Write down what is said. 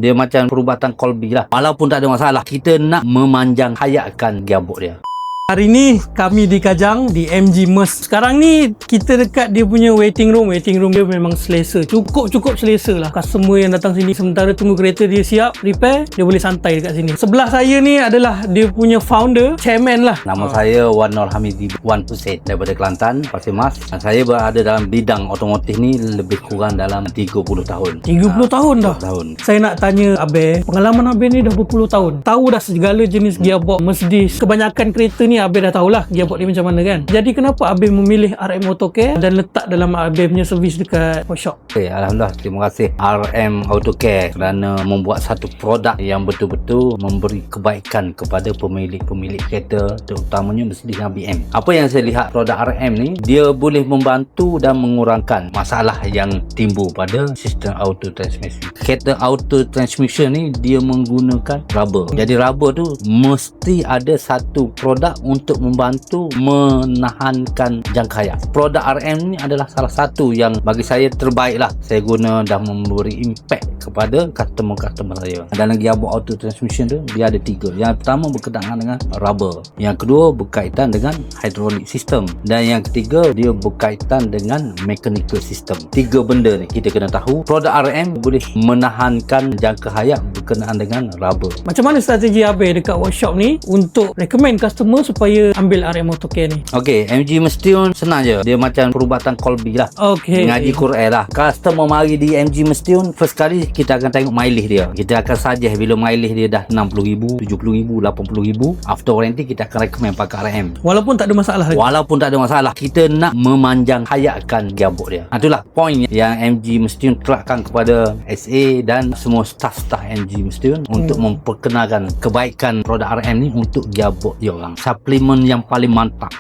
Dia macam perubatan Colby lah. Walaupun tak ada masalah, kita nak memanjang hayatkan gearbox dia. Hari ni kami di Kajang di MG Merc. Sekarang ni kita dekat dia punya waiting room. Waiting room dia memang selesa. Cukup selesa lah. Customer yang datang sini sementara tunggu kereta dia siap repair, dia boleh santai dekat sini. Sebelah saya ni adalah dia punya founder, chairman lah. Nama saya Wan Nur Hamidi, Wan Hussein daripada Kelantan, Pasir Mas. Saya berada dalam bidang otomotif ni lebih kurang dalam 30 tahun. 30 tahun dah. Saya nak tanya Abel, pengalaman Abel ni dah berpuluh tahun. Tahu dah segala jenis gearbox, Mercedes. Kebanyakan kereta ni Abel dah tahulah gearbox dia macam mana kan. Jadi kenapa Abel memilih RM Autocare dan letak dalam Abel punya servis dekat workshop? Okay, Alhamdulillah, terima kasih RM Autocare kerana membuat satu produk yang betul-betul memberi kebaikan kepada pemilik-pemilik kereta, terutamanya Mercedes dan BM. Apa yang saya lihat produk RM ni, dia boleh membantu dan mengurangkan masalah yang timbul pada sistem auto transmission. Kereta auto transmission ni dia menggunakan rubber. Jadi rubber tu mesti ada satu produk untuk membantu menahankan jangka hayat. Produk RM ni adalah salah satu yang bagi saya terbaik lah. Saya guna dah memberi impact kepada customer-customer saya. Dalam gearbox auto transmission tu dia ada 3. Yang pertama berkaitan dengan rubber, yang kedua berkaitan dengan hydraulic system, dan yang ketiga dia berkaitan dengan mechanical system. 3 benda ni kita kena tahu. Produk RM boleh menahankan jangka hayat berkenaan dengan rubber. Macam mana strategi Abel dekat workshop ni untuk recommend customer supaya ambil RM Autocare ni? Okey, MG Mestion senang je. Dia macam perubatan Colby lah. Okey. Ngaji Quran lah. Customer mari di MG Mestion, first kali kita akan tengok mileage dia. Kita akan suggest bila mileage dia dah 60,000, 70,000, 80,000. After warranty kita akan recommend pakai RM. Walaupun tak ada masalah lagi. Walaupun tak ada masalah, kita nak memanjang hayatkan gearbox dia. Itulah point yang MG Mestion terapkan kepada SA dan semua staff-staff MG Mestion untuk memperkenalkan kebaikan produk RM ni untuk gearbox dia orang. Suplemen yang paling mantap.